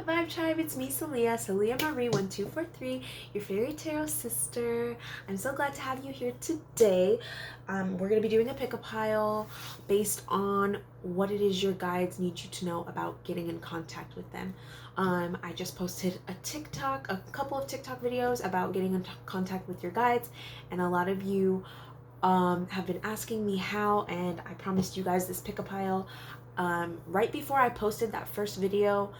Vibe Tribe? It's me, Celia Marie 1243, your fairy tarot sister. I'm so glad to have you here today. We're going to be doing a pick-a pile based on what it is your guides need you to know about getting in contact with them. I just posted a couple of TikTok videos about getting in contact with your guides, and a lot of you have been asking me how, and I promised you guys this pick a pile. Right before I posted that first video,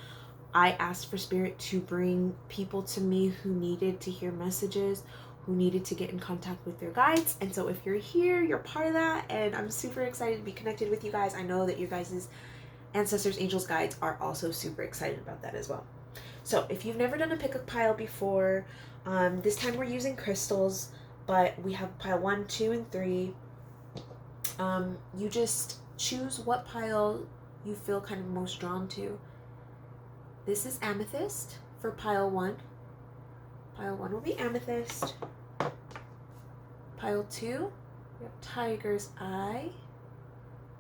I asked for Spirit to bring people to me who needed to hear messages, who needed to get in contact with their guides. And so if you're here, you're part of that, and I'm super excited to be connected with you guys. I know that your guys' ancestors, angels, guides are also super excited about that as well. So if you've never done a pick a pile before, this time we're using crystals, but we have pile 1, 2, and 3. You just choose what pile you feel kind of most drawn to. This is amethyst for pile 1. Pile 1 will be amethyst. Pile 2, we have tiger's eye.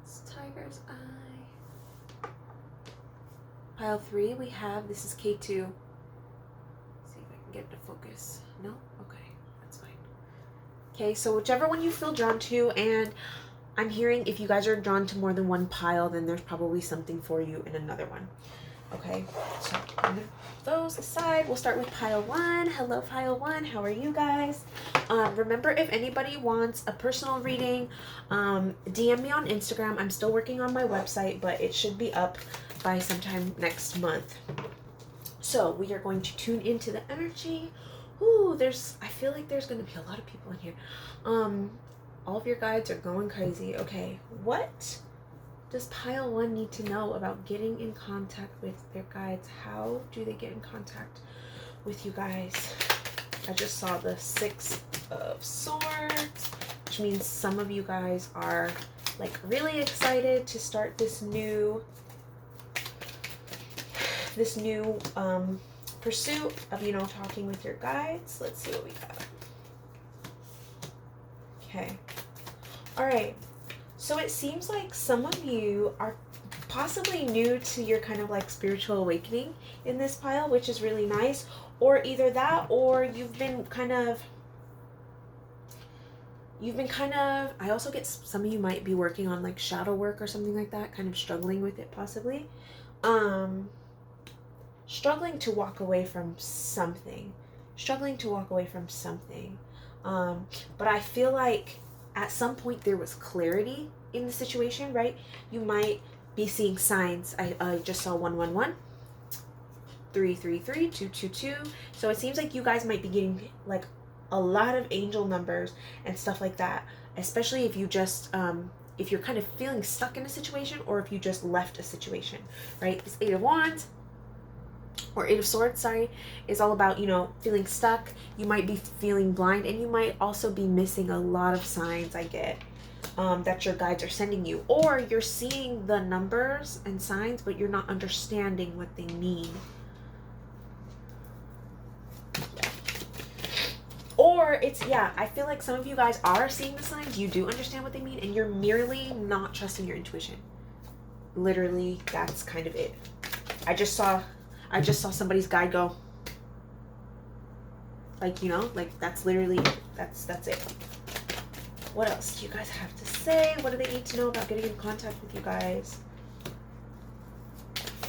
It's tiger's eye. Pile 3, we have, this is K2. Let's see if I can get it to focus. No? Okay, that's fine. Okay, so whichever one you feel drawn to, and I'm hearing if you guys are drawn to more than one pile, then there's probably something for you in another one. Okay, so I'm gonna put those aside. We'll start with pile 1. Hello, pile 1. How are you guys? Remember, if anybody wants a personal reading, DM me on Instagram. I'm still working on my website, but it should be up by sometime next month. So we are going to tune into the energy. Ooh, I feel like there's gonna be a lot of people in here. All of your guides are going crazy. Okay, what does pile 1 need to know about getting in contact with their guides? How do they get in contact with you guys? I just saw the 6 of Swords, which means some of you guys are like really excited to start this new pursuit of, you know, talking with your guides. Let's see what we got. Okay. All right. So it seems like some of you are possibly new to your kind of like spiritual awakening in this pile, which is really nice. Or either that, or you've been kind of, I also get some of you might be working on like shadow work or something like that, kind of struggling with it possibly. Struggling to walk away from something. But I feel like at some point there was clarity in the situation, right? You might be seeing signs. I just saw 111, 333, 222. So it seems like you guys might be getting like a lot of angel numbers and stuff like that, especially if you just if you're kind of feeling stuck in a situation, or if you just left a situation, right? This 8 of Wands, or 8 of Swords, sorry, is all about, you know, feeling stuck. You might be feeling blind, and you might also be missing a lot of signs, I get, that your guides are sending you. Or you're seeing the numbers and signs, but you're not understanding what they mean. Yeah. Or it's, yeah, I feel like some of you guys are seeing the signs, you do understand what they mean, and you're merely not trusting your intuition. Literally, that's kind of it. I just saw somebody's guide go, like, you know, like that's literally it. That's it. What else do you guys have to say? What do they need to know about getting in contact with you guys?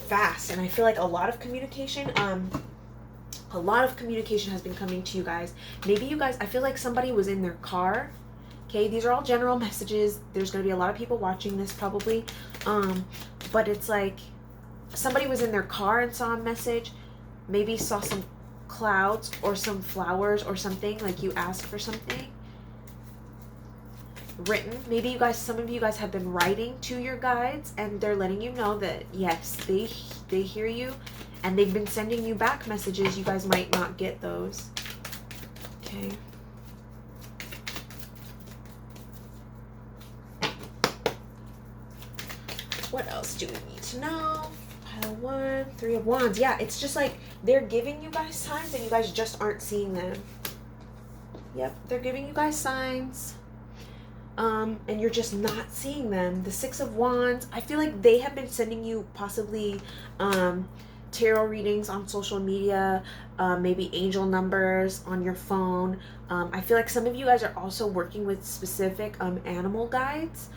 Fast. And I feel like a lot of communication has been coming to you guys. Maybe you guys, I feel like somebody was in their car. Okay, these are all general messages. There's going to be a lot of people watching this probably. But it's like somebody was in their car and saw a message, maybe saw some clouds or some flowers or something, like you asked for something written. Maybe some of you guys have been writing to your guides, and they're letting you know that yes, they hear you, and they've been sending you back messages. You guys might not get those. Okay. What else do we need to know? Pile 1, 3 of Wands. Yeah, it's just like they're giving you guys signs and you guys just aren't seeing them. Yep, they're giving you guys signs, and you're just not seeing them. The 6 of Wands, I feel like they have been sending you possibly tarot readings on social media, maybe angel numbers on your phone. I feel like some of you guys are also working with specific animal guides.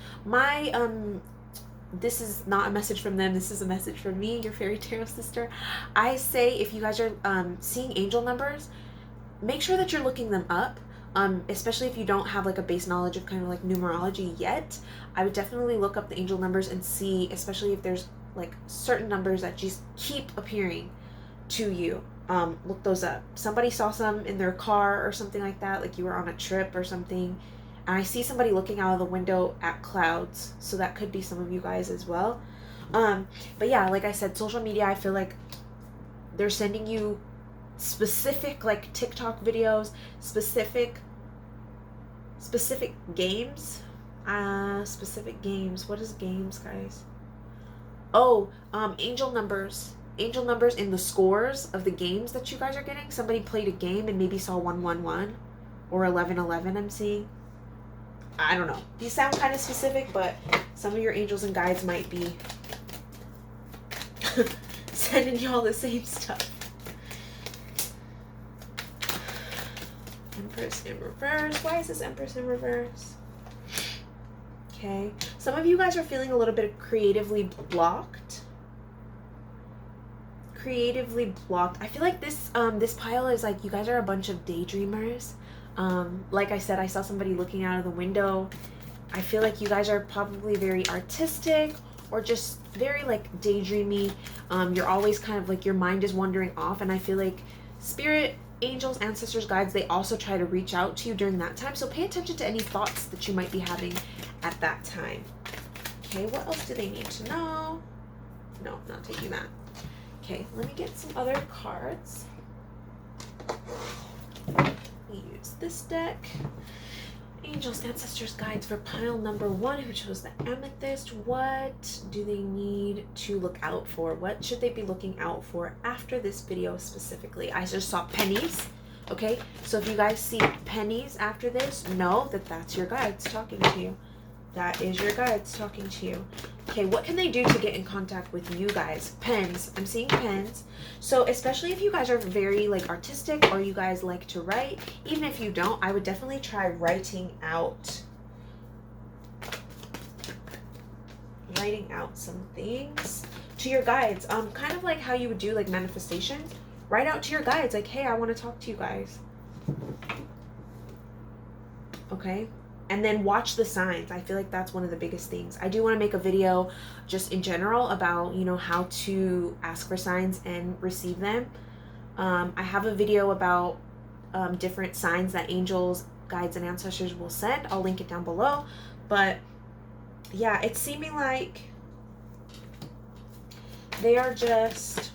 This is not a message from them. This is a message from me, your fairy tarot sister. I say if you guys are seeing angel numbers, make sure that you're looking them up. Especially if you don't have like a base knowledge of kind of like numerology yet, I would definitely look up the angel numbers and see, especially if there's like certain numbers that just keep appearing to you. Look those up. Somebody saw some in their car or something like that, like you were on a trip or something, and I see somebody looking out of the window at clouds, so that could be some of you guys as well. But yeah, like I said, social media, I feel like they're sending you specific like TikTok videos, specific games. Specific games. What is games, guys? Oh, angel numbers in the scores of the games that you guys are getting. Somebody played a game and maybe saw 111 or 1111. I'm seeing. I don't know. These sound kind of specific, but some of your angels and guides might be sending y'all the same stuff. Empress in reverse. Why is this Empress in reverse? Okay. Some of you guys are feeling a little bit creatively blocked. I feel like this pile is like you guys are a bunch of daydreamers. Like I said, I saw somebody looking out of the window. I feel like you guys are probably very artistic or just very like daydreamy. You're always kind of like your mind is wandering off, and I feel like spirit, angels, ancestors, guides, they also try to reach out to you during that time. So pay attention to any thoughts that you might be having at that time. Okay, what else do they need to know? No, not taking that. Okay, let me get some other cards. Let me use this deck. Angels, ancestors, guides for pile number 1 who chose the amethyst. What do they need to look out for? What should they be looking out for after this video specifically? I just saw pennies. Okay, so if you guys see pennies after this, know that that's your guides talking to you. That is your guides talking to you. Okay, what can they do to get in contact with you guys? Pens. I'm seeing pens. So especially if you guys are very like artistic or you guys like to write, even if you don't, I would definitely try writing out some things to your guides. Kind of like how you would do like manifestations. Write out to your guides like, hey, I want to talk to you guys. Okay. And then watch the signs. I feel like that's one of the biggest things. I do want to make a video just in general about, you know, how to ask for signs and receive them. I have a video about different signs that angels, guides, and ancestors will send. I'll link it down below. But yeah, it's seeming like they are just,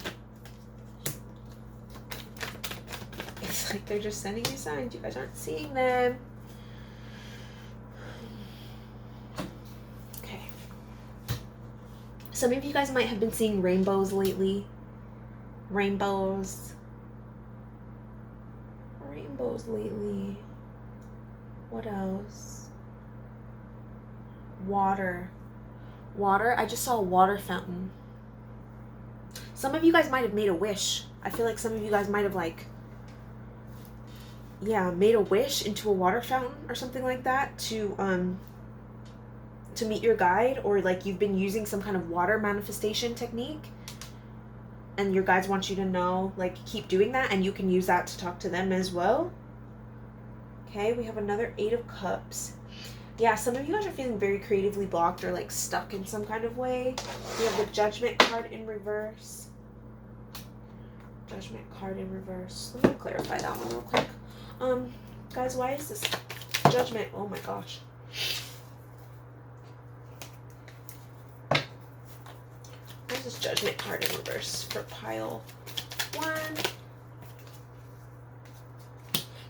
it's like they're just sending you signs. You guys aren't seeing them. Some of you guys might have been seeing rainbows lately. Rainbows lately. What else? Water. I just saw a water fountain. Some of you guys might have made a wish. I feel like some of you guys might have like, yeah, made a wish into a water fountain or something like that to meet your guide, or like you've been using some kind of water manifestation technique and your guides want you to know, like, keep doing that, and you can use that to talk to them as well. Okay, we have another 8 of Cups. Yeah, some of you guys are feeling very creatively blocked or like stuck in some kind of way. We have the Judgment card in reverse. Judgment card in reverse. Let me clarify that one real quick. Guys, why is this Judgment? Oh my gosh. Where's this Judgment card in reverse for pile 1?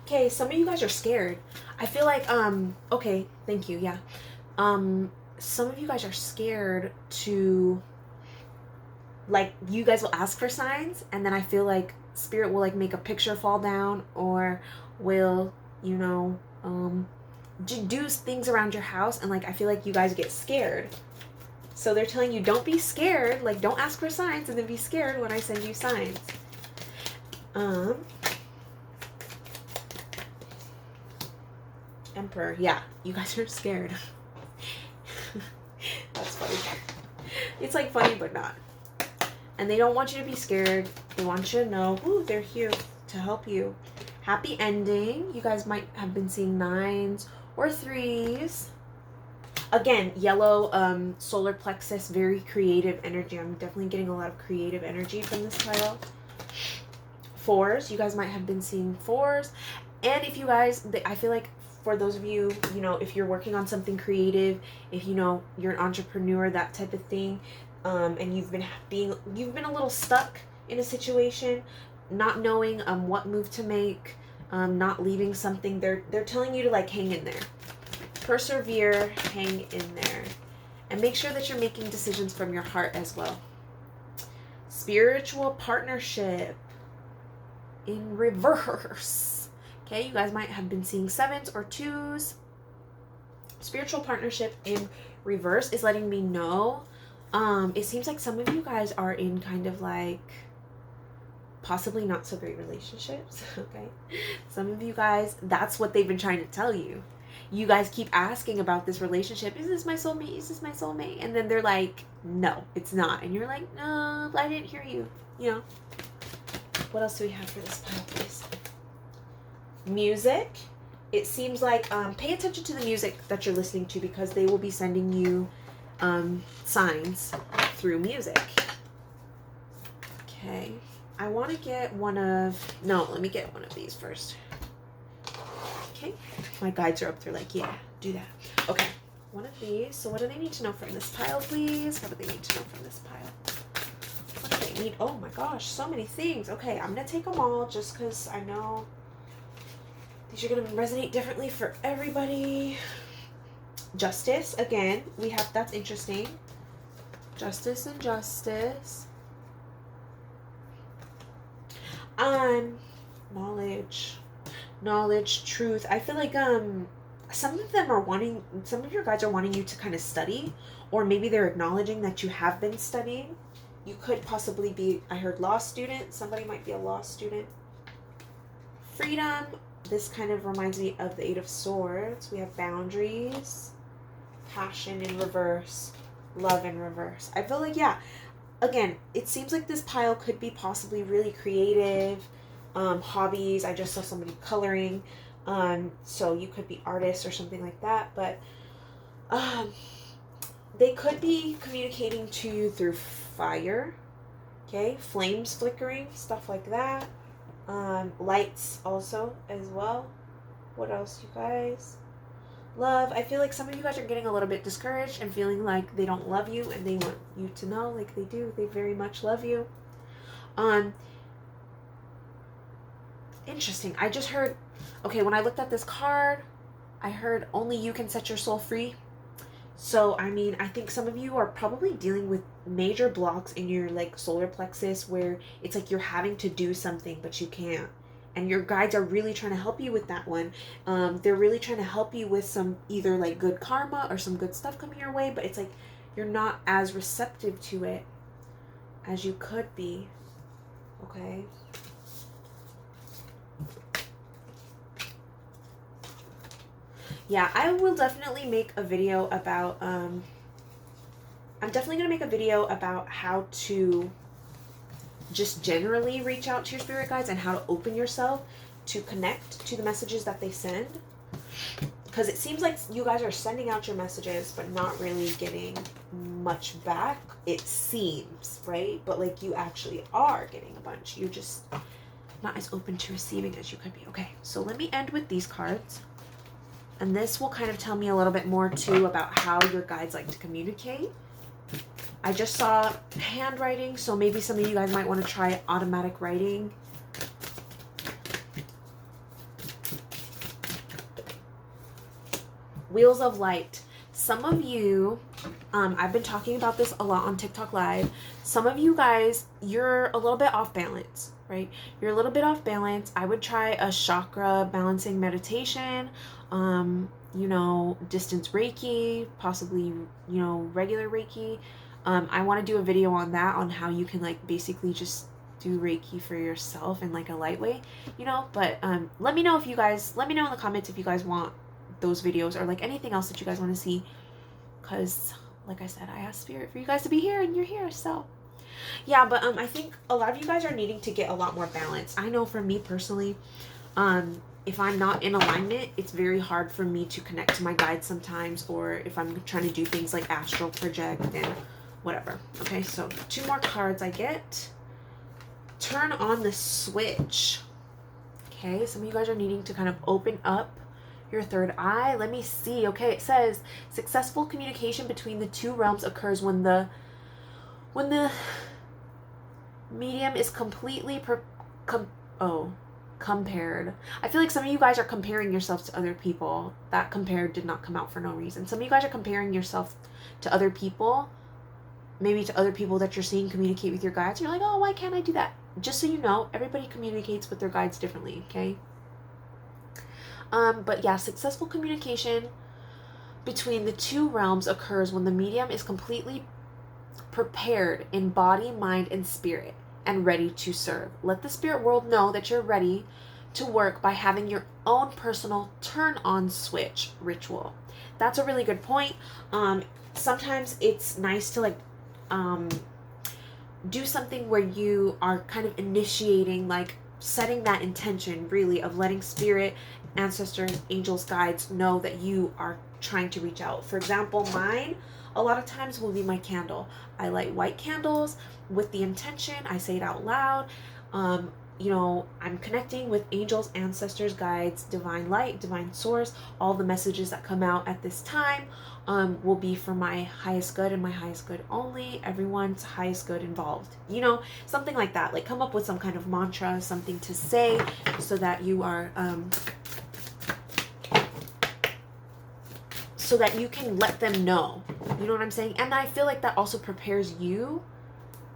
Okay, some of you guys are scared. I feel like, okay, thank you, yeah. Some of you guys are scared to, like, you guys will ask for signs, and then I feel like Spirit will, like, make a picture fall down, or will, you know, do things around your house, and, like, I feel like you guys get scared. So they're telling you, don't be scared. Like, don't ask for signs and then be scared when I send you signs. Emperor. Yeah, you guys are scared. That's funny. It's like funny, but not. And they don't want you to be scared. They want you to know, ooh, they're here to help you. Happy ending. You guys might have been seeing 9s or 3s. Again, yellow, solar plexus, very creative energy. I'm definitely getting a lot of creative energy from this pile. 4s. You guys might have been seeing 4s. And if you guys, I feel like for those of you, you know, if you're working on something creative, if you know you're an entrepreneur, that type of thing, and you've been a little stuck in a situation, not knowing what move to make, not leaving something, they're telling you to like hang in there. Persevere, hang in there. And make sure that you're making decisions from your heart as well. Spiritual partnership in reverse. Okay, you guys might have been seeing 7s or 2s. Spiritual partnership in reverse is letting me know, it seems like some of you guys are in kind of like possibly not so great relationships, okay? Some of you guys, that's what they've been trying to tell you. You guys keep asking about this relationship. Is this my soulmate? Is this my soulmate? And then they're like, no, it's not. And you're like, no, I didn't hear you. You know? What else do we have for this pile, please? Music. It seems like, pay attention to the music that you're listening to because they will be sending you signs through music. Okay. I want to get let me get one of these first. Okay. My guides are up there like, yeah, do that. Okay. One of these. So what do they need to know from this pile, please? What do they need to know from this pile? What do they need? Oh my gosh, so many things. Okay, I'm going to take them all just because I know these are going to resonate differently for everybody. Justice. Again, we have, that's interesting. Justice and justice. Knowledge, truth. I feel like some of your guides are wanting you to kind of study, or maybe they're acknowledging that you have been studying. You could possibly be, I heard law student. Somebody might be a law student. Freedom. This kind of reminds me of the 8 of Swords. We have boundaries, passion in reverse, love in reverse. I feel like, yeah, again, it seems like this pile could be possibly really creative, hobbies. I just saw somebody coloring, so you could be artists or something like that, but they could be communicating to you through fire, okay, flames flickering, stuff like that, lights also as well. What else, you guys? Love. I feel like some of you guys are getting a little bit discouraged and feeling like they don't love you, and they want you to know like they do. They very much love you. Interesting. I just heard, okay, when I looked at this card, I heard only you can set your soul free. So, I mean, I think some of you are probably dealing with major blocks in your like solar plexus where it's like you're having to do something, but you can't. And your guides are really trying to help you with that one. They're really trying to help you with some either like good karma or some good stuff coming your way, but it's like you're not as receptive to it as you could be. Okay. Yeah, I will definitely make a video about, I'm definitely going to make a video about how to just generally reach out to your spirit guides and how to open yourself to connect to the messages that they send. Because it seems like you guys are sending out your messages, but not really getting much back. It seems, right? But like you actually are getting a bunch. You're just not as open to receiving as you could be. Okay, so let me end with these cards. And this will kind of tell me a little bit more too about how your guides like to communicate. I just saw handwriting, so maybe some of you guys might want to try automatic writing. Wheels of light. Some of you, I've been talking about this a lot on TikTok Live. Some of you guys, you're a little bit off balance, right? You're a little bit off balance. I would try a chakra balancing meditation. you know, distance Reiki, possibly, you know, regular Reiki. I want to do a video on that, on how you can like basically just do Reiki for yourself in like a light way, you know. But let me know if you guys, let me know in the comments if you guys want those videos or like anything else that you guys want to see, because like I said, I asked Spirit for you guys to be here and you're here. So yeah, but I think a lot of you guys are needing to get a lot more balance. I know for me personally, if I'm not in alignment, it's very hard for me to connect to my guides sometimes, or if I'm trying to do things like astral project and whatever. Okay, so 2 more cards I get. Turn on the switch. Okay, some of you guys are needing to kind of open up your third eye. Let me see. Okay, it says successful communication between the 2 realms occurs when the medium is completely compared. I feel like some of you guys are comparing yourselves to other people. That compared did not come out for no reason. Some of you guys are comparing yourself to other people, maybe to other people that you're seeing communicate with your guides. You're like, oh, why can't I do that? Just so you know, everybody communicates with their guides differently, okay? But yeah, successful communication between the 2 realms occurs when the medium is completely prepared in body, mind, and spirit, and ready to serve. Let the spirit world know that you're ready to work by having your own personal turn on switch ritual. That's a really good point. Sometimes it's nice to like do something where you are kind of initiating, like setting that intention really of letting spirit, ancestors, angels, guides know that you are trying to reach out. For example, mine a lot of times will be my candle. I light white candles with the intention, I say it out loud. You know, I'm connecting with angels, ancestors, guides, divine light, divine source. All the messages that come out at this time will be for my highest good and my highest good only. Everyone's highest good involved. You know, something like that. Like come up with some kind of mantra, something to say so that you are so that you can let them know. You know what I'm saying? And I feel like that also prepares you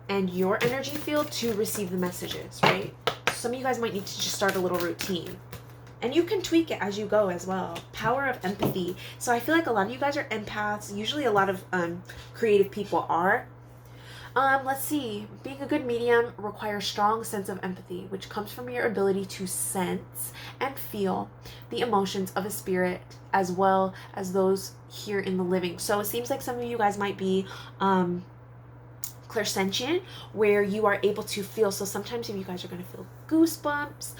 and your energy field to receive the messages, right? Some of you guys might need to just start a little routine. And you can tweak it as you go as well. Power of empathy. So I feel like a lot of you guys are empaths. Usually a lot of creative people are. Let's see. Being a good medium requires strong sense of empathy, which comes from your ability to sense and feel the emotions of a spirit as well as those here in the living. So it seems like some of you guys might be clairsentient, where you are able to feel. So sometimes if you guys are going to feel goosebumps,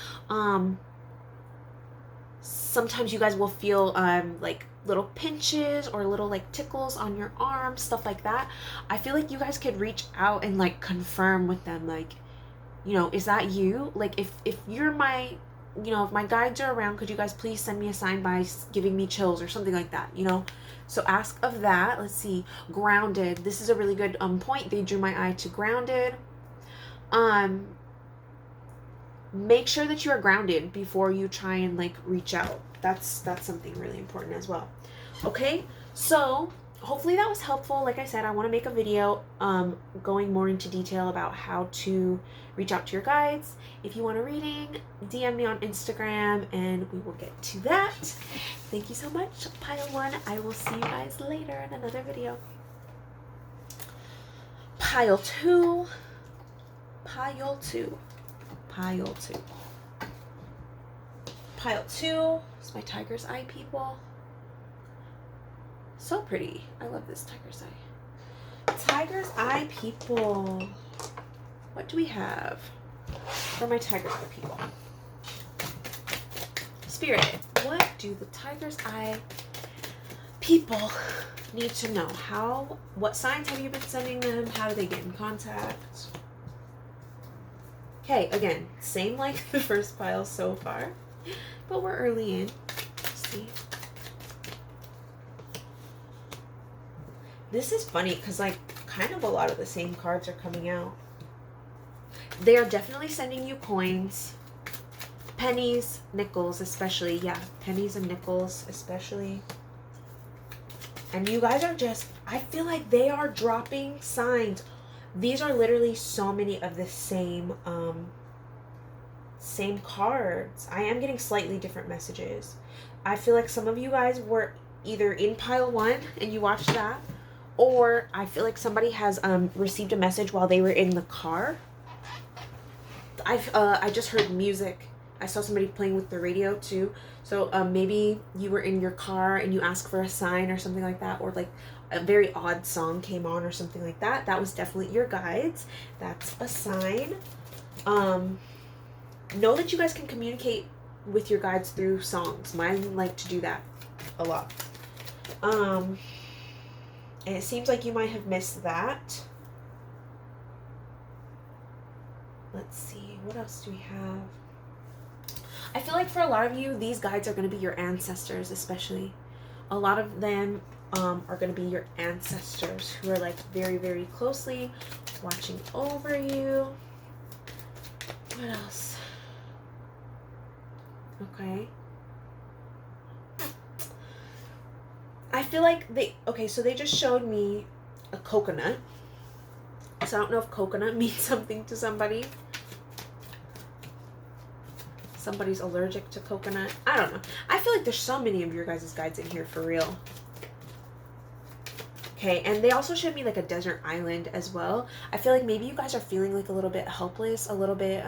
sometimes you guys will feel like little pinches or little like tickles on your arms, stuff like that. I feel like you guys could reach out and like confirm with them, like, you know, is that you? Like if you're my, you know, if my guides are around, could you guys please send me a sign by giving me chills or something like that, you know? So ask of that. Let's see. Grounded. This is a really good point. They drew my eye to grounded. Make sure that you are grounded before you try and like reach out. That's something really important as well. Okay, so hopefully that was helpful. Like I said, I want to make a video going more into detail about how to reach out to your guides. If you want a reading, DM me on Instagram and we will get to that. Thank you so much, Pile 1. I will see you guys later in another video. Pile 2. Pile 2. Pile 2. Pile 2 is my tiger's eye, people. So pretty. I love this tiger's eye. Tiger's eye, people. What do we have for my tiger's eye, people? Spirit, what do the tiger's eye people need to know? What signs have you been sending them? How do they get in contact? Okay, again, same like the first pile so far, but we're early in. Let's see. This is funny because like kind of a lot of the same cards are coming out. They are definitely sending you coins, pennies, nickels especially. Yeah, pennies and nickels especially. And you guys are just, I feel like they are dropping signs. These are literally so many of the same same cards. I am getting slightly different messages. I feel like some of you guys were either in pile 1 and you watched that, or I feel like somebody has received a message while they were in the car. I just heard music. I saw somebody playing with the radio too. So maybe you were in your car and you asked for a sign or something like that, or like a very odd song came on or something like that. That was definitely your guides. That's a sign. Know that you guys can communicate with your guides through songs. Mine like to do that a lot. And it seems like you might have missed that. Let's see, what else do we have? I feel like for a lot of you, these guides are going to be your ancestors, especially. A lot of them are going to be your ancestors who are like very, very closely watching over you. What else? Okay. I feel like so they just showed me a coconut. So I don't know if coconut means something to somebody. Somebody's allergic to coconut. I don't know. I feel like there's so many of your guys' guides in here for real. Okay, and they also showed me like a desert island as well. I feel like maybe you guys are feeling like a little bit helpless, a little bit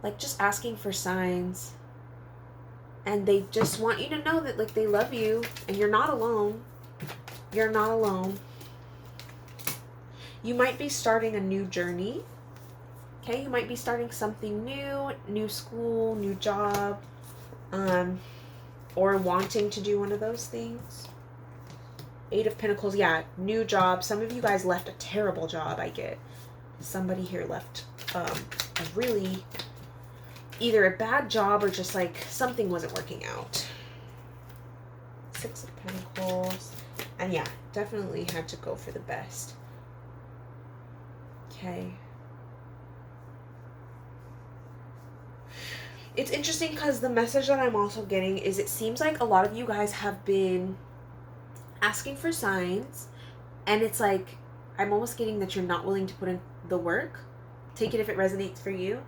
like just asking for signs. And they just want you to know that like they love you and you're not alone. You're not alone. You might be starting a new journey. Okay, you might be starting something new school, new job, or wanting to do one of those things. 8 of Pentacles, yeah, new job. Some of you guys left a terrible job, I get. Somebody here left a really, either a bad job or just like something wasn't working out. 6 of Pentacles, and yeah, definitely had to go for the best. Okay. It's interesting because the message that I'm also getting is it seems like a lot of you guys have been asking for signs, and it's like I'm almost getting that you're not willing to put in the work. Take it if it resonates for you.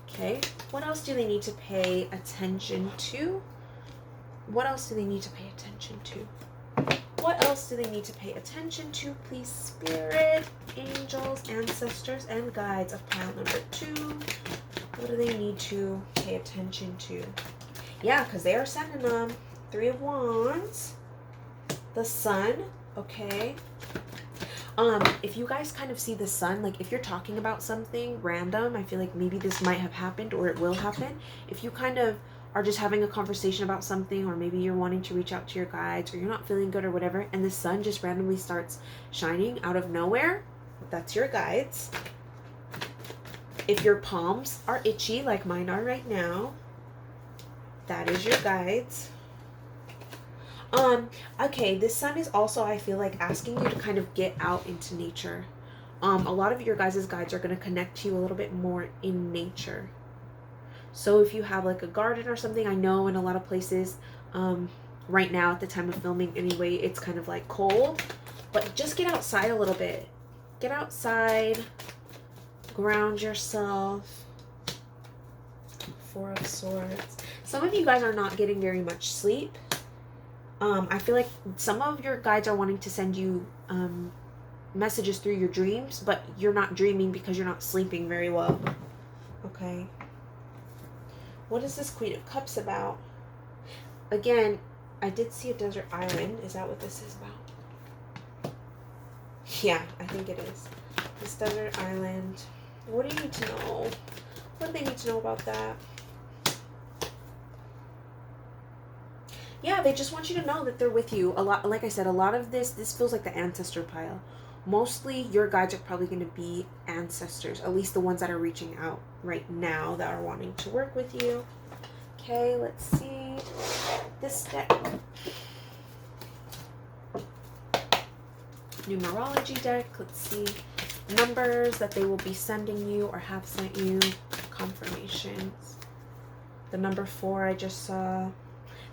Okay, what else do they need to pay attention to? What else do they need to pay attention to? What else do they need to pay attention to? Please, Spirit, angels, ancestors, and guides of pile number 2. What do they need to pay attention to? Yeah, because they are sending them. 3 of Wands. The Sun. Okay. If you guys kind of see the Sun, like if you're talking about something random, I feel like maybe this might have happened or it will happen. If you kind of are just having a conversation about something, or maybe you're wanting to reach out to your guides, or you're not feeling good or whatever, and the sun just randomly starts shining out of nowhere, that's your guides. If your palms are itchy like mine are right now, that is your guides. Okay, this sun is also, I feel like, asking you to kind of get out into nature. A lot of your guys' guides are going to connect to you a little bit more in nature. So if you have like a garden or something, I know in a lot of places right now at the time of filming anyway, it's kind of like cold, but just get outside a little bit. Get outside, ground yourself. 4 of Swords. Some of you guys are not getting very much sleep. I feel like some of your guides are wanting to send you messages through your dreams, but you're not dreaming because you're not sleeping very well. Okay. What is this Queen of Cups about? Again, I did see a desert island. Is that what this is about? Yeah, I think it is. This desert island. What do you need to know? What do they need to know about that? Yeah, they just want you to know that they're with you. A lot, like I said, a lot of this feels like the ancestor pile. Mostly your guides are probably going to be ancestors, at least the ones that are reaching out right now that are wanting to work with you. Okay, let's see this deck. Numerology deck. Let's see numbers that they will be sending you or have sent you. Confirmations. The number 4 I just saw.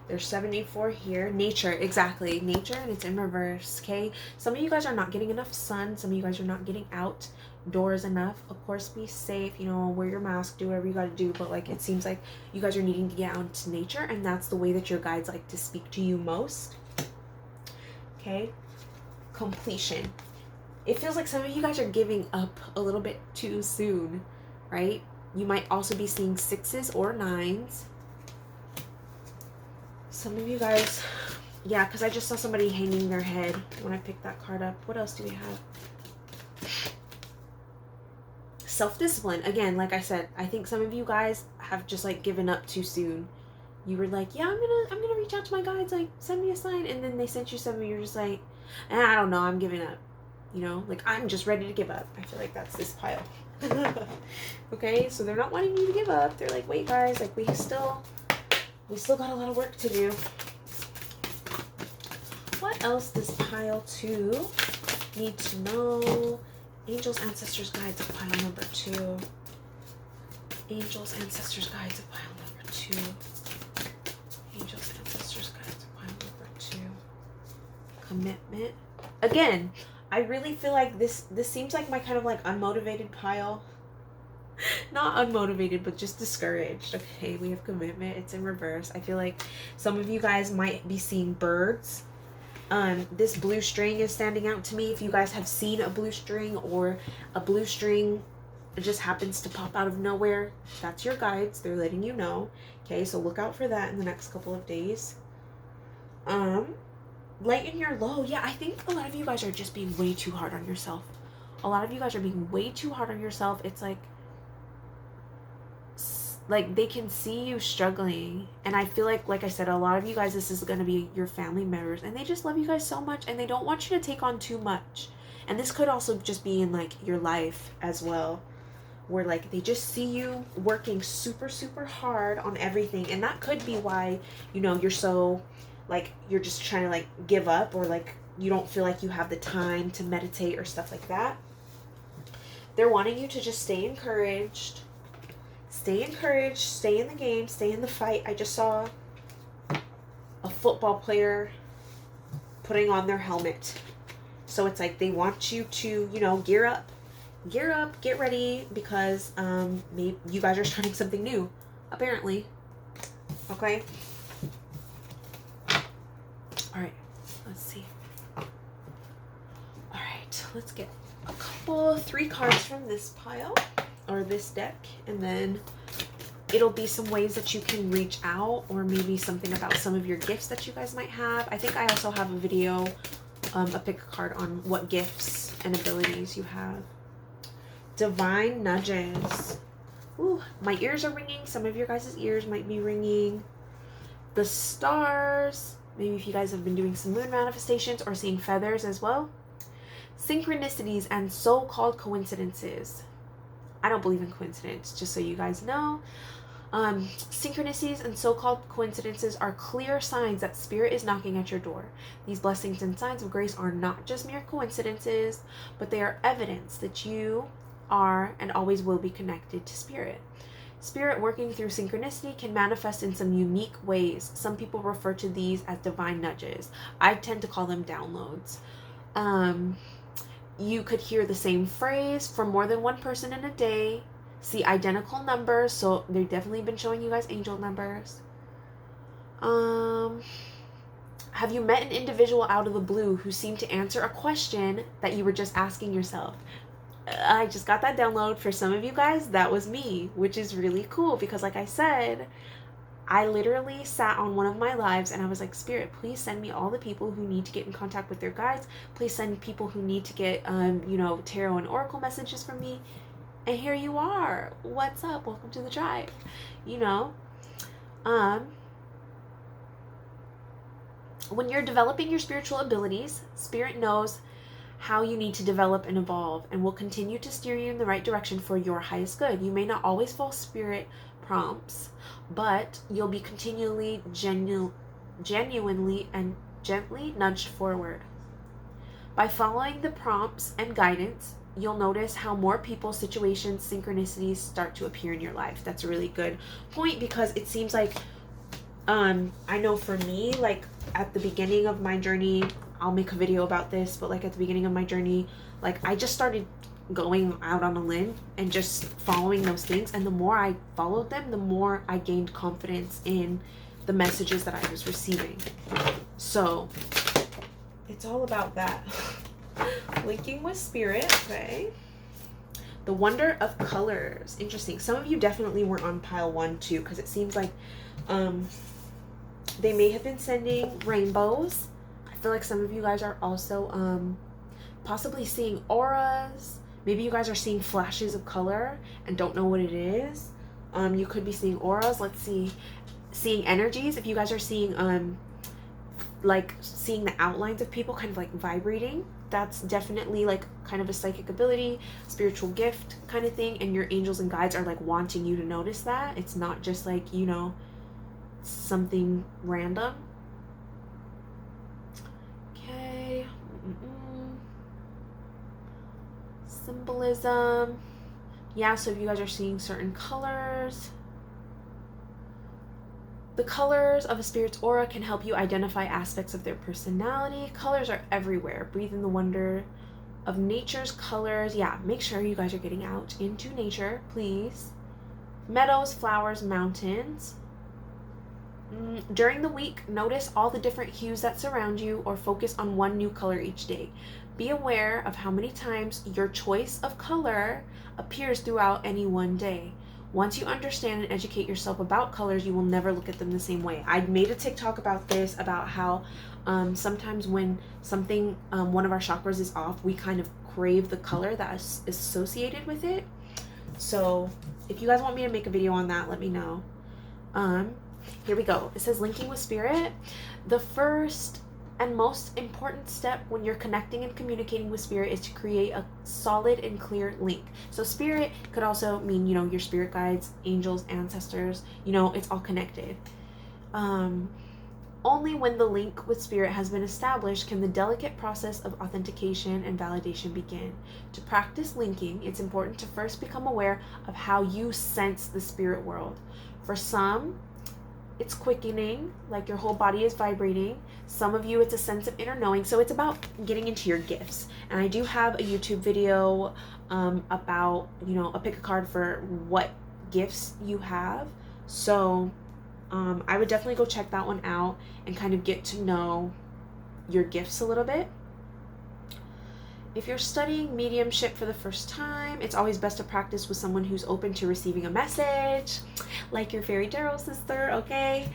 There's 74 here. Nature, exactly. Nature, and it's in reverse, okay? Some of you guys are not getting enough sun. Some of you guys are not getting outdoors enough. Of course, be safe, you know, wear your mask, do whatever you got to do. But, like, it seems like you guys are needing to get out into nature, and that's the way that your guides like to speak to you most, okay? Completion. It feels like some of you guys are giving up a little bit too soon, right? You might also be seeing 6s or 9s. Some of you guys, yeah, because I just saw somebody hanging their head when I picked that card up. What else do we have? Self-discipline. Again, like I said, I think some of you guys have just like given up too soon. You were like, yeah, I'm gonna reach out to my guides, like send me a sign, and then they sent you something. You're just like, I don't know, I'm giving up. You know, like I'm just ready to give up. I feel like that's this pile. Okay, so they're not wanting you to give up. They're like, wait, guys, like we still got a lot of work to do. What else does pile 2 need to know? Angels, ancestors, guides of pile number 2. Angels, ancestors, guides of pile number 2. Angels, ancestors, guides of pile number 2. Commitment. Again, I really feel like this seems like my kind of like unmotivated pile. Not unmotivated, but just discouraged. Okay, we have commitment. It's in reverse. I feel like some of you guys might be seeing birds. This blue string is standing out to me. If you guys have seen a blue string, or a blue string just happens to pop out of nowhere, that's your guides. They're letting you know. Okay, so look out for that in the next couple of days. Lighten your low. Yeah, I think a lot of you guys are just being way too hard on yourself. A lot of you guys are being way too hard on yourself. It's like they can see you struggling, and I feel like I said, a lot of you guys, this is going to be your family members, and they just love you guys so much, and they don't want you to take on too much. And this could also just be in like your life as well, where like they just see you working super hard on everything, and that could be why, you know, you're so like, you're just trying to like give up, or like you don't feel like you have the time to meditate or stuff like that. They're wanting you to just stay encouraged. Stay encouraged, stay in the game, stay in the fight. I just saw a football player putting on their helmet. So it's like they want you to, you know, gear up, get ready, because maybe you guys are starting something new, apparently. Okay? All right, let's see. All right, let's get a couple, 3 cards from this pile, or this deck, and then it'll be some ways that you can reach out, or maybe something about some of your gifts that you guys might have. I think I also have a video, a pick a card on what gifts and abilities you have. Divine nudges. Ooh, my ears are ringing. Some of your guys' ears might be ringing. The stars. Maybe if you guys have been doing some moon manifestations or seeing feathers as well. Synchronicities and so-called coincidences. I don't believe in coincidence, just so you guys know. Synchronicities and so-called coincidences are clear signs that Spirit is knocking at your door. These blessings and signs of grace are not just mere coincidences, but they are evidence that you are and always will be connected to Spirit. Spirit working through synchronicity can manifest in some unique ways. Some people refer to these as divine nudges. I tend to call them downloads. You could hear the same phrase from more than one person in a day. See identical numbers, so they've definitely been showing you guys angel numbers. Have you met an individual out of the blue who seemed to answer a question that you were just asking yourself? I just got that download. For some of you guys, that was me, which is really cool, because like I said, I literally sat on one of my lives and I was like, Spirit, please send me all the people who need to get in contact with their guides. Please send people who need to get, you know, tarot and oracle messages from me. And here you are. What's up? Welcome to the tribe. You know, when you're developing your spiritual abilities, Spirit knows how you need to develop and evolve, and will continue to steer you in the right direction for your highest good. You may not always follow Spirit prompts, but you'll be continually, genuinely, and gently nudged forward. By following the prompts and guidance, you'll notice how more people, situations, synchronicities start to appear in your life. That's a really good point, because it seems like I know for me, like at the beginning of my journey, I'll make a video about this, but like at the beginning of my journey, like I just started going out on a limb and just following those things, and the more I followed them, the more I gained confidence in the messages that I was receiving. So it's all about that. Linking with spirit. Okay, the wonder of colors. Interesting. Some of you definitely were on pile 1 too, because it seems like they may have been sending rainbows. I feel like some of you guys are also possibly seeing auras. Maybe you guys are seeing flashes of color and don't know what it is. You could be seeing auras. Let's see. Seeing energies. If you guys are seeing like seeing the outlines of people kind of like vibrating, that's definitely like kind of a psychic ability, spiritual gift kind of thing, and your angels and guides are like wanting you to notice that. It's not just like, you know, something random. Okay. Symbolism. Yeah, so if you guys are seeing certain colors, the colors of a spirit's aura can help you identify aspects of their personality. Colors are everywhere. Breathe in the wonder of nature's colors. Yeah, make sure you guys are getting out into nature, please. Meadows, flowers, mountains. During the week, notice all the different hues that surround you, or focus on one new color each day. Be aware of how many times your choice of color appears throughout any one day. Once you understand and educate yourself about colors, you will never look at them the same way. I made a TikTok about this, about how sometimes when something, one of our chakras is off, we kind of crave the color that is associated with it. So if you guys want me to make a video on that, let me know. Here we go. It says linking with spirit. The first and most important step when you're connecting and communicating with spirit is to create a solid and clear link. So spirit could also mean, you know, your spirit guides, angels, ancestors, you know, it's all connected. Only when the link with spirit has been established can the delicate process of authentication and validation begin. To practice linking, it's important to first become aware of how you sense the spirit world. For some, it's quickening, like your whole body is vibrating. Some of you, it's a sense of inner knowing. So it's about getting into your gifts. And I do have a YouTube video about, you know, a pick a card for what gifts you have. So I would definitely go check that one out and kind of get to know your gifts a little bit. If you're studying mediumship for the first time, it's always best to practice with someone who's open to receiving a message, like your fairy tarot sister, okay?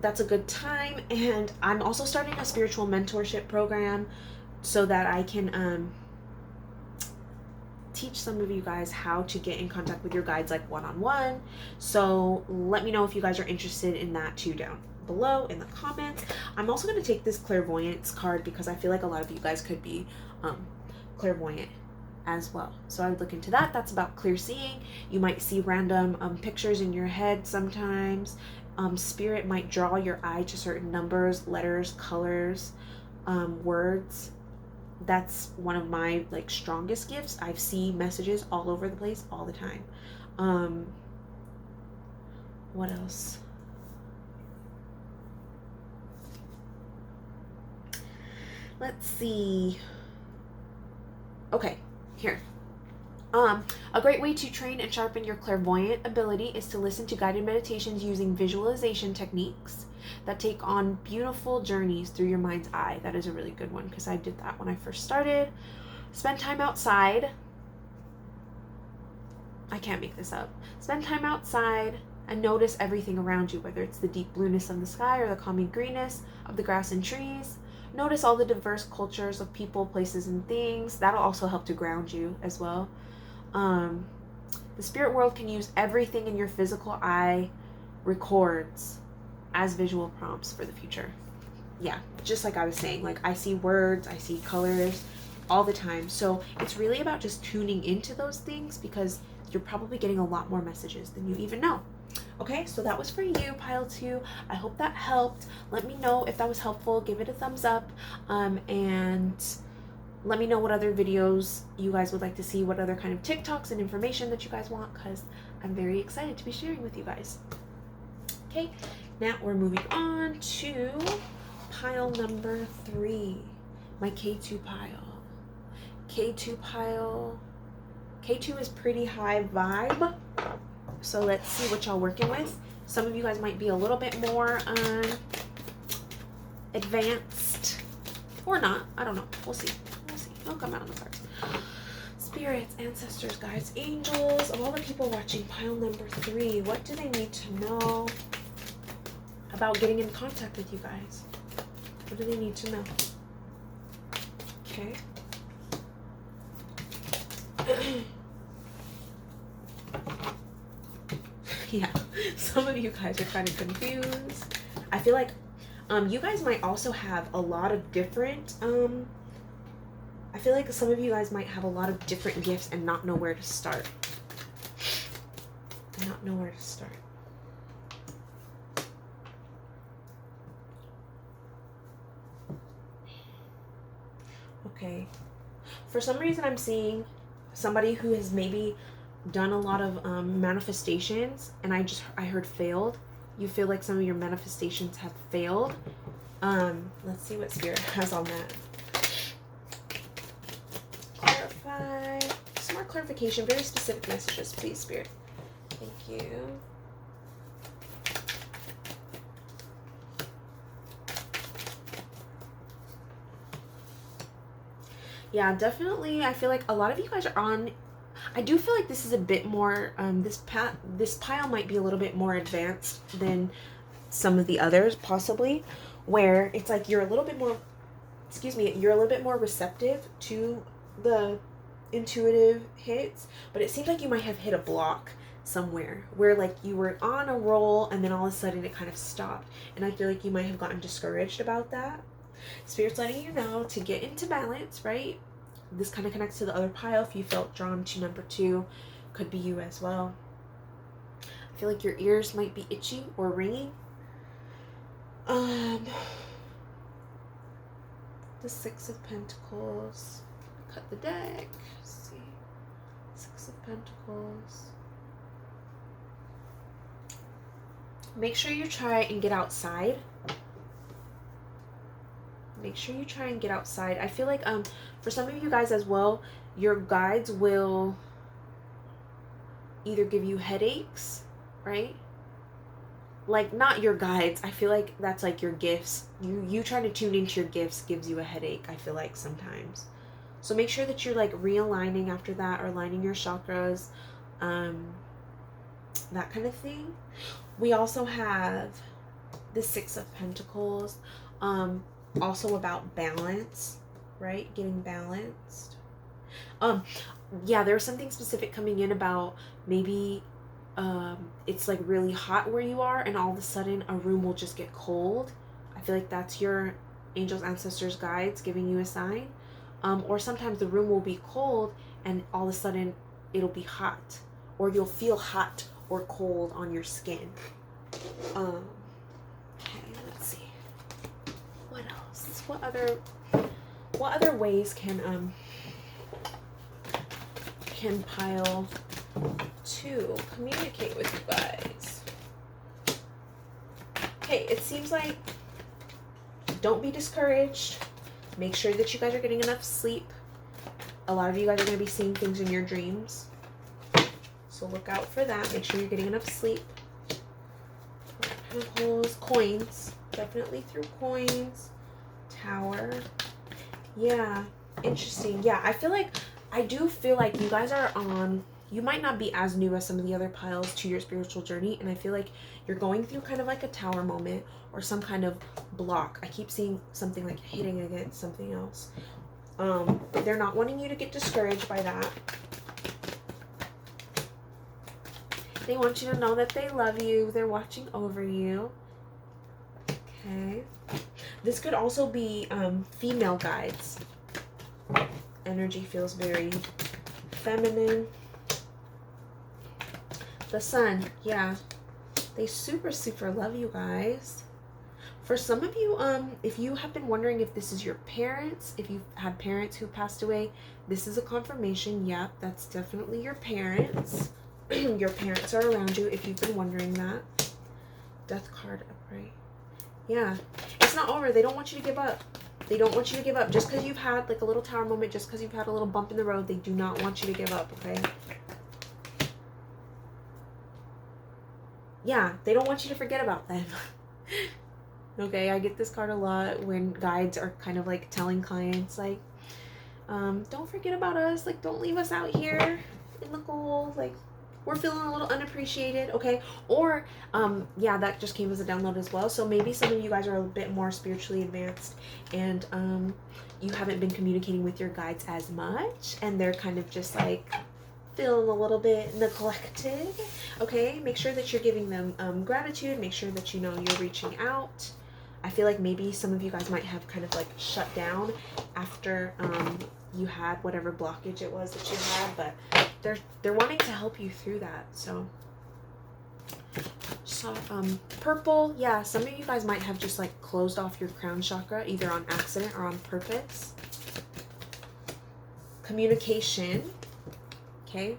That's a good time. And I'm also starting a spiritual mentorship program so that I can teach some of you guys how to get in contact with your guides, like one-on-one. So let me know if you guys are interested in that too down below in the comments. I'm also going to take this clairvoyance card because I feel like a lot of you guys could be clairvoyant as well. So I would look into that. That's about clear seeing. You might see random pictures in your head sometimes. Spirit might draw your eye to certain numbers, letters, colors, words. That's one of my like strongest gifts. I see messages all over the place all the time. What else? Let's see. Okay, here. A great way to train and sharpen your clairvoyant ability is to listen to guided meditations using visualization techniques that take on beautiful journeys through your mind's eye. That is a really good one because I did that when I first started. Spend time outside. I can't make this up. Spend time outside and notice everything around you, whether it's the deep blueness of the sky or the calming greenness of the grass and trees. Notice all the diverse cultures of people, places, and things. That'll also help to ground you as well. The spirit world can use everything in your physical eye records as visual prompts for the future. Yeah, just like I was saying, like I see words, I see colors all the time. So it's really about just tuning into those things because you're probably getting a lot more messages than you even know. Okay, so that was for you, pile 2. I hope that helped. Let me know if that was helpful. Give it a thumbs up, and let me know what other videos you guys would like to see, what other kind of TikToks and information that you guys want, because I'm very excited to be sharing with you guys. Okay, Now we're moving on to pile number 3, my K2 pile. K2 pile. K2 is pretty high vibe. So let's see what y'all working with. Some of you guys might be a little bit more advanced or not. I don't know. We'll see. We'll see. It'll come out on the cards. Spirits, ancestors, guides, angels, of all the people watching pile number 3, what do they need to know about getting in contact with you guys? What do they need to know? Okay. Yeah, some of you guys are kind of confused. I feel like you guys might also have a lot of different I feel like some of you guys might have a lot of different gifts and not know where to start. Not know where to start. Okay. For some reason I'm seeing somebody who has maybe done a lot of manifestations, and I heard failed. You feel like some of your manifestations have failed. Let's see what Spirit has on that. Clarify. Some more clarification, very specific messages, please, Spirit. Thank you. Yeah, definitely. I feel like a lot of you guys are on. I do feel like this is a bit more. This pile might be a little bit more advanced than some of the others, possibly, where it's like you're a little bit more. Excuse me. You're a little bit more receptive to the intuitive hits, but it seems like you might have hit a block somewhere where like you were on a roll and then all of a sudden it kind of stopped, and I feel like you might have gotten discouraged about that. Spirit's letting you know to get into balance, right? This kind of connects to the other pile. If you felt drawn to number 2, could be you as well. I feel like your ears might be itchy or ringing. The 6 of Pentacles. Cut the deck. Let's see. 6 of Pentacles. Make sure you try and get outside. Make sure you try and get outside. I feel like for some of you guys as well, your guides will either give you headaches, right? Like, not your guides. I feel like that's like your gifts. You trying to tune into your gifts gives you a headache, I feel like sometimes. So make sure that you're like realigning after that, or aligning your chakras, that kind of thing. We also have the 6 of Pentacles. Also about balance, right? Getting balanced. Yeah, there's something specific coming in about maybe it's like really hot where you are, and all of a sudden a room will just get cold. I feel like that's your angels, ancestors, guides giving you a sign. Or sometimes the room will be cold and all of a sudden it'll be hot, or you'll feel hot or cold on your skin. Okay, let's see. What else? What other ways can pile 2 communicate with you guys? Okay, it seems like don't be discouraged. Make sure that you guys are getting enough sleep. A lot of you guys are going to be seeing things in your dreams, so look out for that. Make sure you're getting enough sleep. Coins, definitely through coins. Tower. Yeah, interesting. Yeah, I do feel like you guys are on, you might not be as new as some of the other piles to your spiritual journey, and I feel like you're going through kind of like a tower moment or some kind of block. I keep seeing something like hitting against something else. They're not wanting you to get discouraged by that. They want you to know that they love you. They're watching over you. Okay. This could also be female guides. Energy feels very feminine. The Sun, yeah. They super, super love you guys. For some of you, if you have been wondering if this is your parents, if you've had parents who passed away, this is a confirmation. Yep, that's definitely your parents. Your parents are around you if you've been wondering that. Death card Right. Yeah. It's not over. They don't want you to give up. They don't want you to give up. Just because you've had like a little tower moment, just because you've had a little bump in the road, they do not want you to give up, okay? Yeah, they don't want you to forget about them. Okay, I get this card a lot when guides are kind of like telling clients like, don't forget about us, like don't leave us out here in the cold, like we're feeling a little unappreciated, okay? Or yeah, that just came as a download as well. So maybe some of you guys are a bit more spiritually advanced and you haven't been communicating with your guides as much and they're kind of just like feeling a little bit neglected, okay? Make sure that you're giving them gratitude. Make sure that you know you're reaching out. I feel like maybe some of you guys might have kind of like shut down after you had whatever blockage it was that you had, but they're wanting to help you through that. So purple, yeah, some of you guys might have just like closed off your crown chakra either on accident or on purpose. Communication, okay?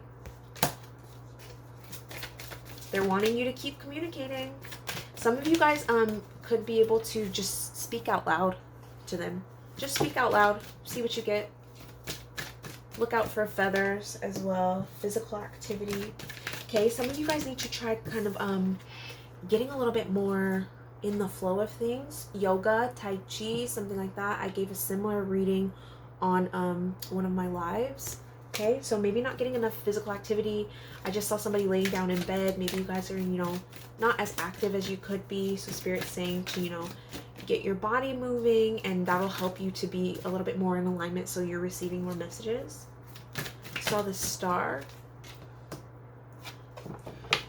They're wanting you to keep communicating. Some of you guys could be able to just speak out loud to them. Just speak out loud. See what you get. Look out for feathers as well. Physical activity. Okay, some of you guys need to try kind of getting a little bit more in the flow of things. Yoga, Tai Chi, something like that. I gave a similar reading on one of my lives. Okay, so maybe not getting enough physical activity. I just saw somebody laying down in bed. Maybe you guys are, you know, not as active as you could be. So Spirit's saying to, you know, get your body moving and that'll help you to be a little bit more in alignment so you're receiving more messages. Saw the star.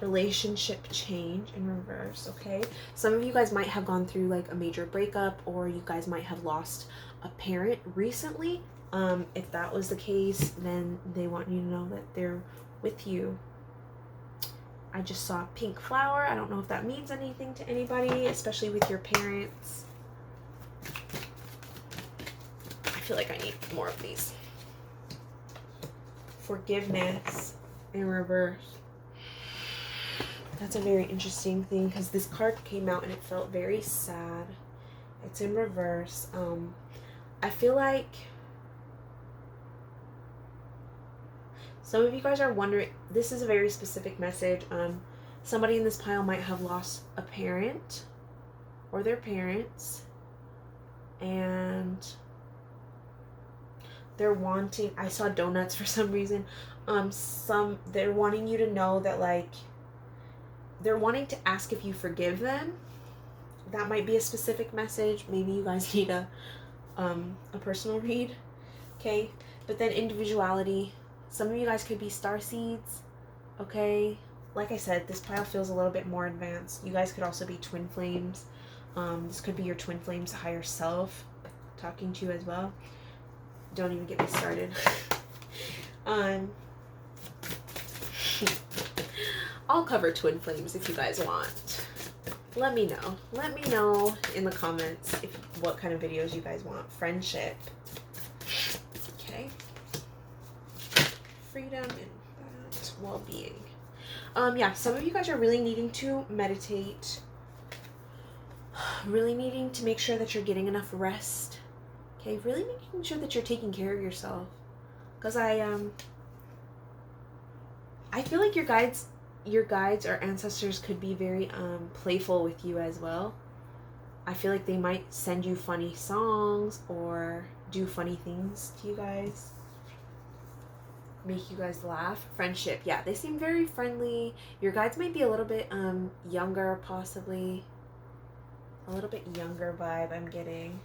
Relationship change in reverse, okay? Some of you guys might have gone through like a major breakup or you guys might have lost a parent recently. If that was the case, then they want you to know that they're with you. I just saw a pink flower. I don't know if that means anything to anybody, especially with your parents. I feel like I need more of these. Forgiveness in reverse. That's a very interesting thing because this card came out and it felt very sad. It's in reverse. I feel like some of you guys are wondering, this is a very specific message. Somebody in this pile might have lost a parent or their parents and they're wanting, I saw donuts for some reason. They're wanting you to know that like, they're wanting to ask if you forgive them. That might be a specific message. Maybe you guys need a personal read, okay? But then individuality. Some of you guys could be star seeds, okay? Like I said, this pile feels a little bit more advanced. You guys could also be twin flames. This could be your twin flame's higher self talking to you as well. Don't even get me started. I'll cover twin flames if you guys want. Let me know. Let me know in the comments what kind of videos you guys want. Friendship. Okay. Freedom and well-being. Yeah, some of you guys are really needing to meditate. Really needing to make sure that you're getting enough rest. Okay, really making sure that you're taking care of yourself. Because I feel like your guides or ancestors could be very playful with you as well. I feel like they might send you funny songs or do funny things to you guys. Make you guys laugh. Friendship. Yeah, they seem very friendly. Your guides might be a little bit younger, possibly. A little bit younger vibe I'm getting.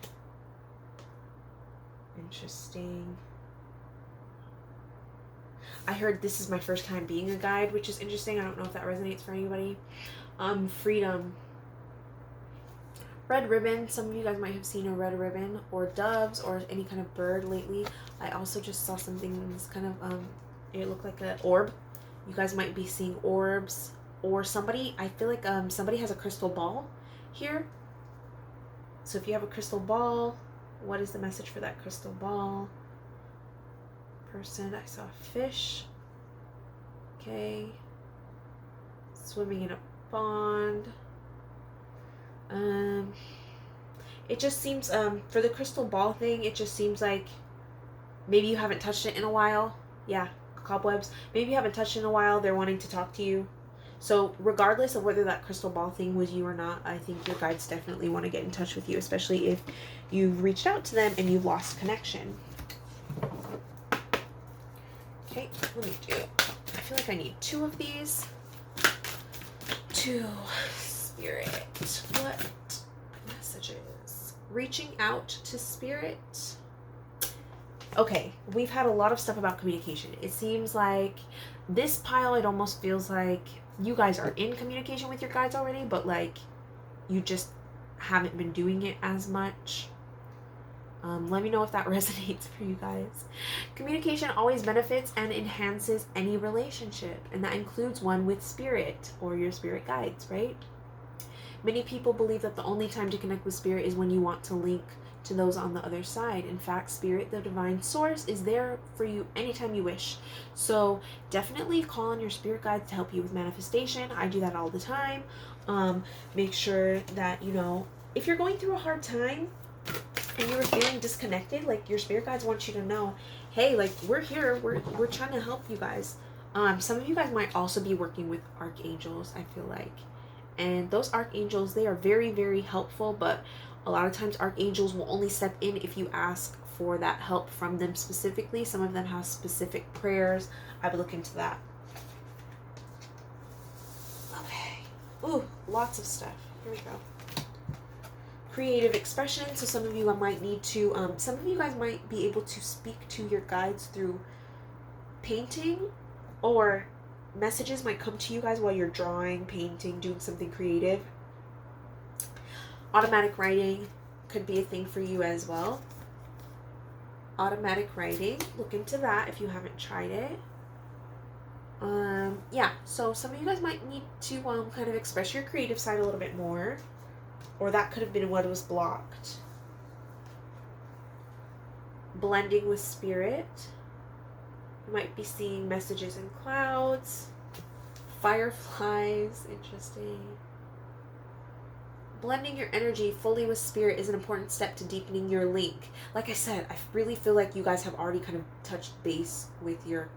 Interesting. I heard this is my first time being a guide, which is interesting. I don't know if that resonates for anybody. Freedom. Red ribbon. Some of you guys might have seen a red ribbon or doves or any kind of bird lately. I also just saw something that's kind of, it looked like an orb. You guys might be seeing orbs or somebody, I feel like somebody has a crystal ball here. So if you have a crystal ball, what is the message for that crystal ball? Person, I saw a fish. Okay. Swimming in a pond. It just seems, for the crystal ball thing, it just seems like maybe you haven't touched it in a while. Yeah, cobwebs. Maybe you haven't touched it in a while. They're wanting to talk to you. So regardless of whether that crystal ball thing was you or not, I think your guides definitely want to get in touch with you, especially if you've reached out to them and you've lost connection. Okay, let me do, I feel like I need 2 of these. 2. Spirit. What messages? Reaching out to Spirit. Okay, we've had a lot of stuff about communication. It seems like this pile, it almost feels like you guys are in communication with your guides already, but like you just haven't been doing it as much. Let me know if that resonates for you guys. Communication always benefits and enhances any relationship, and that includes one with spirit or your spirit guides, right? Many people believe that the only time to connect with spirit is when you want to link to those on the other side. In fact, spirit, the divine source, is there for you anytime you wish. So definitely call on your spirit guides to help you with manifestation. I do that all the time. Make sure that, you know, if you're going through a hard time and you were feeling disconnected, like your spirit guides want you to know, hey, like we're here, we're trying to help you guys. Some of you guys might also be working with archangels, I feel like. And those archangels, they are very, very helpful, but a lot of times archangels will only step in if you ask for that help from them specifically. Some of them have specific prayers. I would look into that. Okay. Ooh, lots of stuff. Here we go. Creative expression. So some of you might need to, some of you guys might be able to speak to your guides through painting, or messages might come to you guys while you're drawing, painting, doing something creative. Automatic writing could be a thing for you as well. Automatic writing, look into that if you haven't tried it. Yeah, so some of you guys might need to kind of express your creative side a little bit more, or that could have been what was blocked. Blending with spirit. You might be seeing messages in clouds. Fireflies, interesting. Blending your energy fully with spirit is an important step to deepening your link. Like I said, I really feel like you guys have already kind of touched base with your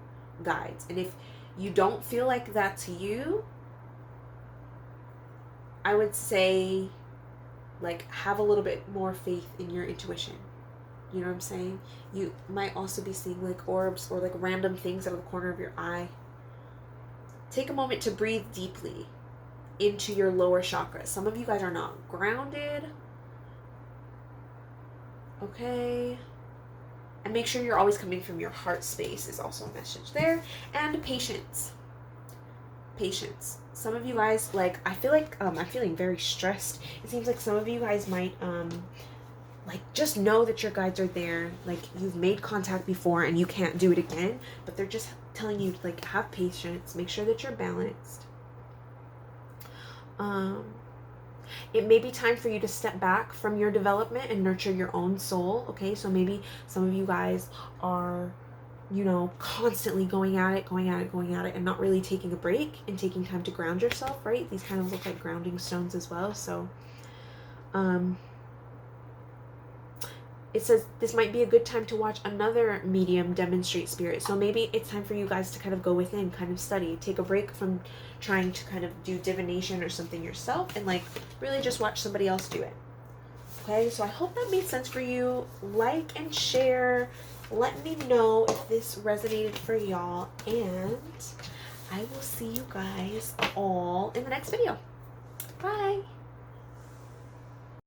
guides. And if you don't feel like that's you, I would say, like, have a little bit more faith in your intuition. You know what I'm saying? You might also be seeing like orbs or like random things out of the corner of your eye. Take a moment to breathe deeply into your lower chakras. Some of you guys are not grounded. Okay. And make sure you're always coming from your heart space is also a message there. And patience. Patience. Some of you guys, like, I feel like I'm feeling very stressed. It seems like some of you guys might like, just know that your guides are there. Like, you've made contact before and you can't do it again, but they're just telling you, like, have patience, make sure that you're balanced. It may be time for you to step back from your development and nurture your own soul. Okay, so maybe some of you guys are, you know, constantly going at it, and not really taking a break and taking time to ground yourself, right? These kind of look like grounding stones as well. So it says this might be a good time to watch another medium demonstrate spirit. So maybe it's time for you guys to kind of go within, kind of study, take a break from trying to kind of do divination or something yourself, and like really just watch somebody else do it. Okay, so I hope that made sense for you. Like and share. Let me know if this resonated for y'all, and I will see you guys all in the next video. Bye.